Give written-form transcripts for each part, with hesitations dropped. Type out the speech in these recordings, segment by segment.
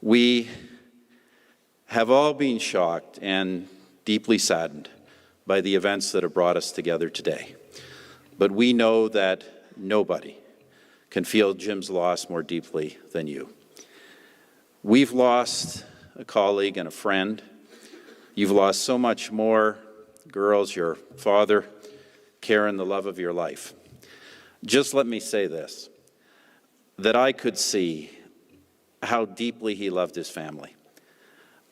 We have all been shocked and deeply saddened by the events that have brought us together today. But we know that nobody can feel Jim's loss more deeply than you. We've lost a colleague and a friend. You've lost so much more. Girls, your father, Karen, the love of your life. Just let me say this, that I could see how deeply he loved his family.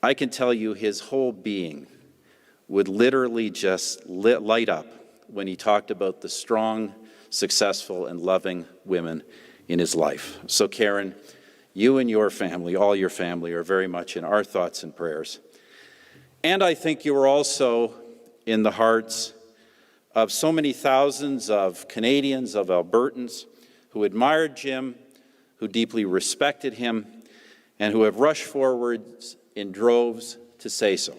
I can tell you his whole being would literally just light up when he talked about the strong, successful, and loving women in his life. So Karen, you and your family, all your family, are very much in our thoughts and prayers. And I think you are also in the hearts of so many thousands of Canadians, of Albertans, who admired Jim, who deeply respected him, and who have rushed forward in droves to say so.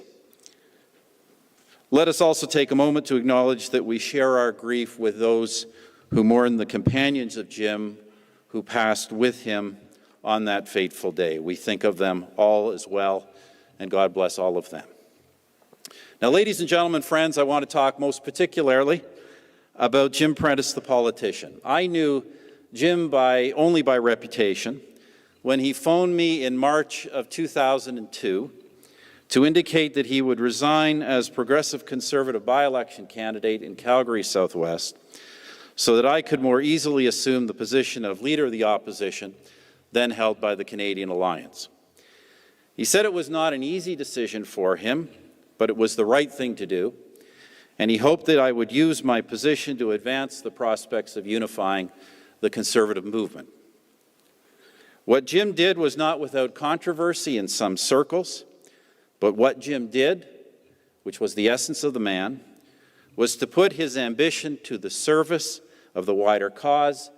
Let us also take a moment to acknowledge that we share our grief with those who mourn the companions of Jim who passed with him on that fateful day. We think of them all as well, and God bless all of them. Now, ladies and gentlemen, friends, I want to talk most particularly about Jim Prentice, the politician. I knew Jim only by reputation when he phoned me in March of 2002 to indicate that he would resign as Progressive Conservative by-election candidate in Calgary Southwest so that I could more easily assume the position of Leader of the Opposition, then held by the Canadian Alliance. He said it was not an easy decision for him, but it was the right thing to do, and he hoped that I would use my position to advance the prospects of unifying the Conservative movement. What Jim did was not without controversy in some circles, but what Jim did, which was the essence of the man, was to put his ambition to the service of the wider cause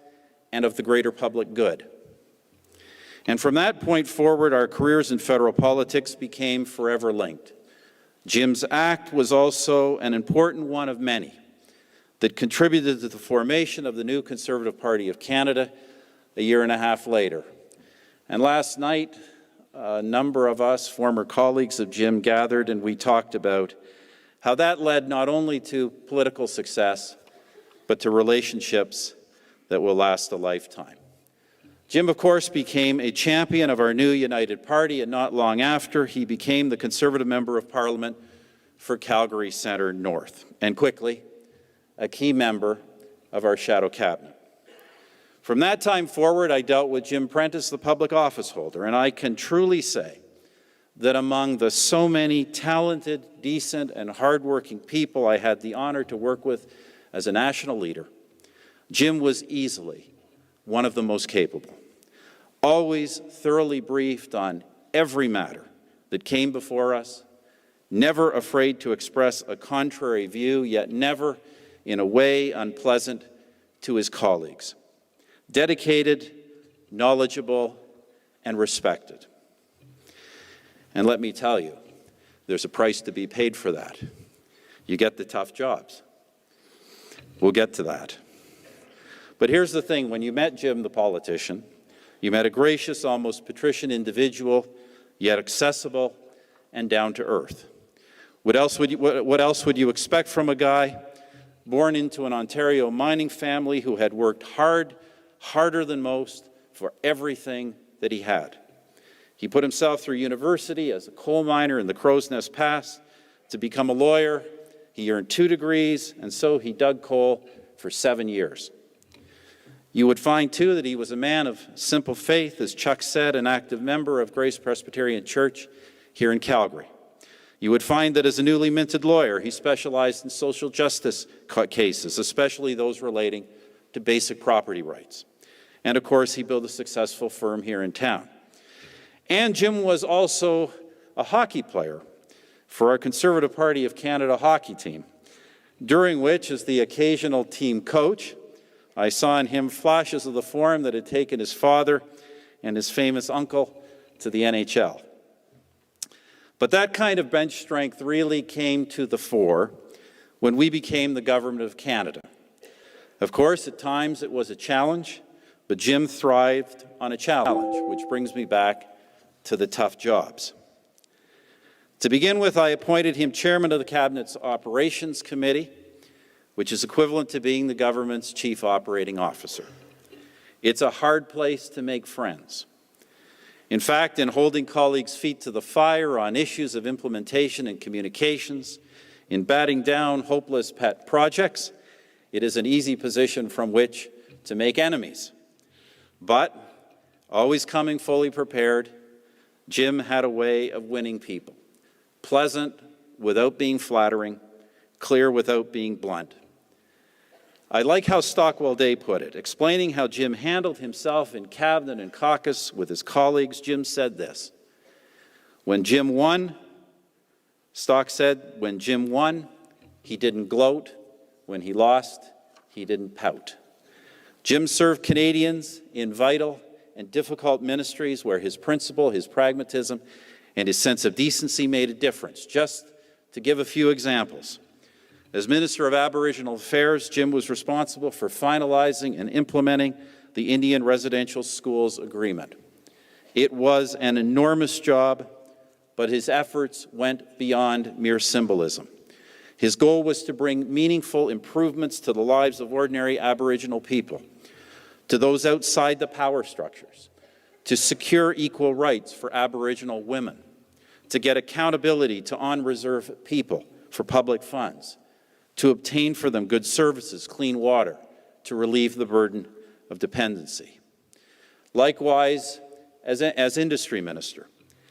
and of the greater public good. And from that point forward, our careers in federal politics became forever linked. Jim's act was also an important one of many that contributed to the formation of the new Conservative Party of Canada a year and a half later. And last night, a number of us, former colleagues of Jim, gathered and we talked about how that led not only to political success, but to relationships that will last a lifetime. Jim, of course, became a champion of our new United Party, and not long after, he became the Conservative Member of Parliament for Calgary Centre North, and quickly, a key member of our shadow cabinet. From that time forward, I dealt with Jim Prentice, the public office holder, and I can truly say that among the so many talented, decent, and hardworking people I had the honor to work with as a national leader, Jim was easily one of the most capable, always thoroughly briefed on every matter that came before us, never afraid to express a contrary view, yet never in a way unpleasant to his colleagues. Dedicated, knowledgeable, and respected. And let me tell you, there's a price to be paid for that. You get the tough jobs. We'll get to that. But here's the thing, when you met Jim, the politician, you met a gracious, almost patrician individual, yet accessible and down to earth. What else would you expect from a guy born into an Ontario mining family who had worked harder than most, for everything that he had? He put himself through university as a coal miner in the Crow's Nest Pass. To become a lawyer, he earned 2 degrees, and so he dug coal for 7 years. You would find, too, that he was a man of simple faith, as Chuck said, an active member of Grace Presbyterian Church here in Calgary. You would find that as a newly minted lawyer, he specialized in social justice cases, especially those relating to basic property rights. And of course, he built a successful firm here in town. And Jim was also a hockey player for our Conservative Party of Canada hockey team, during which, as the occasional team coach, I saw in him flashes of the form that had taken his father and his famous uncle to the NHL. But that kind of bench strength really came to the fore when we became the Government of Canada. Of course, at times it was a challenge, but Jim thrived on a challenge, which brings me back to the tough jobs. To begin with, I appointed him chairman of the Cabinet's Operations Committee, which is equivalent to being the government's chief operating officer. It's a hard place to make friends. In fact, in holding colleagues' feet to the fire on issues of implementation and communications, in batting down hopeless pet projects, it is an easy position from which to make enemies. But, always coming fully prepared, Jim had a way of winning people. Pleasant without being flattering, clear without being blunt. I like how Stockwell Day put it, explaining how Jim handled himself in cabinet and caucus with his colleagues. Jim said this: when Jim won, Stock said, when Jim won, he didn't gloat. When he lost, he didn't pout. Jim served Canadians in vital and difficult ministries where his principle, his pragmatism, and his sense of decency made a difference. Just to give a few examples. As Minister of Aboriginal Affairs, Jim was responsible for finalizing and implementing the Indian Residential Schools Agreement. It was an enormous job, but his efforts went beyond mere symbolism. His goal was to bring meaningful improvements to the lives of ordinary Aboriginal people, to those outside the power structures, to secure equal rights for Aboriginal women, to get accountability to on-reserve people for public funds, to obtain for them good services, clean water, to relieve the burden of dependency. Likewise, as industry minister,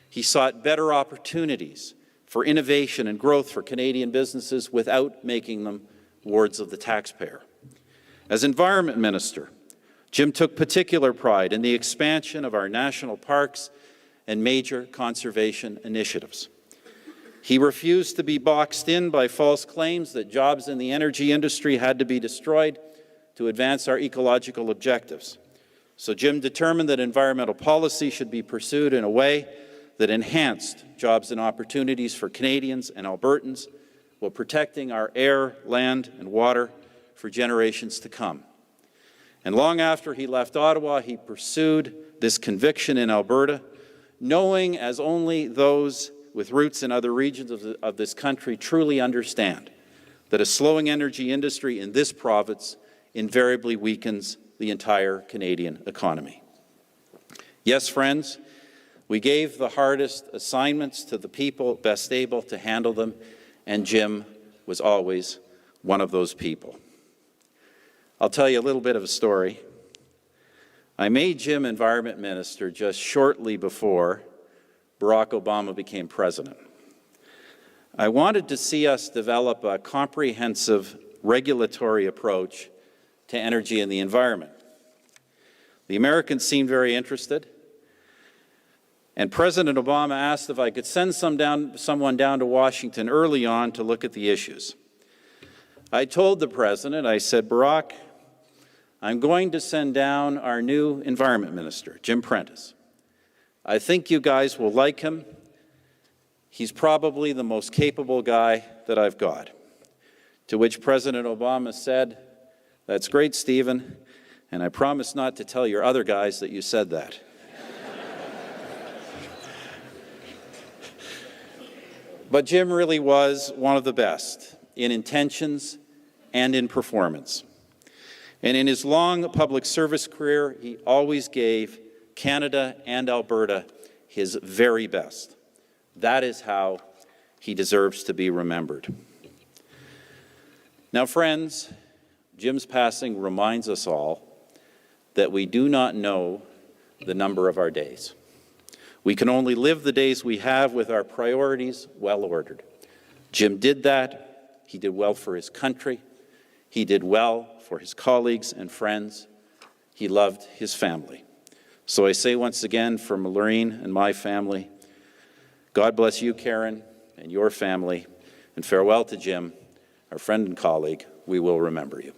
he sought better opportunities for innovation and growth for Canadian businesses without making them wards of the taxpayer. As environment minister, Jim took particular pride in the expansion of our national parks and major conservation initiatives. He refused to be boxed in by false claims that jobs in the energy industry had to be destroyed to advance our ecological objectives. So Jim determined that environmental policy should be pursued in a way that enhanced jobs and opportunities for Canadians and Albertans while protecting our air, land, and water for generations to come. And long after he left Ottawa, he pursued this conviction in Alberta, knowing, as only those with roots in other regions of this country truly understand, that a slowing energy industry in this province invariably weakens the entire Canadian economy. Yes, friends, we gave the hardest assignments to the people best able to handle them, and Jim was always one of those people. I'll tell you a little bit of a story. I made Jim Environment Minister just shortly before Barack Obama became president. I wanted to see us develop a comprehensive regulatory approach to energy and the environment. The Americans seemed very interested, and President Obama asked if I could send someone down to Washington early on to look at the issues. I told the President, I said, Barack, I'm going to send down our new Environment Minister, Jim Prentice. I think you guys will like him. He's probably the most capable guy that I've got. To which President Obama said, that's great, Stephen, and I promise not to tell your other guys that you said that. But Jim really was one of the best in intentions and in performance. And in his long public service career, he always gave Canada and Alberta his very best. That is how he deserves to be remembered. Now, friends, Jim's passing reminds us all that we do not know the number of our days. We can only live the days we have with our priorities well ordered. Jim did that. He did well for his country. He did well for his colleagues and friends. He loved his family. So I say once again, for Maureen and my family, God bless you, Karen, and your family, and farewell to Jim, our friend and colleague. We will remember you.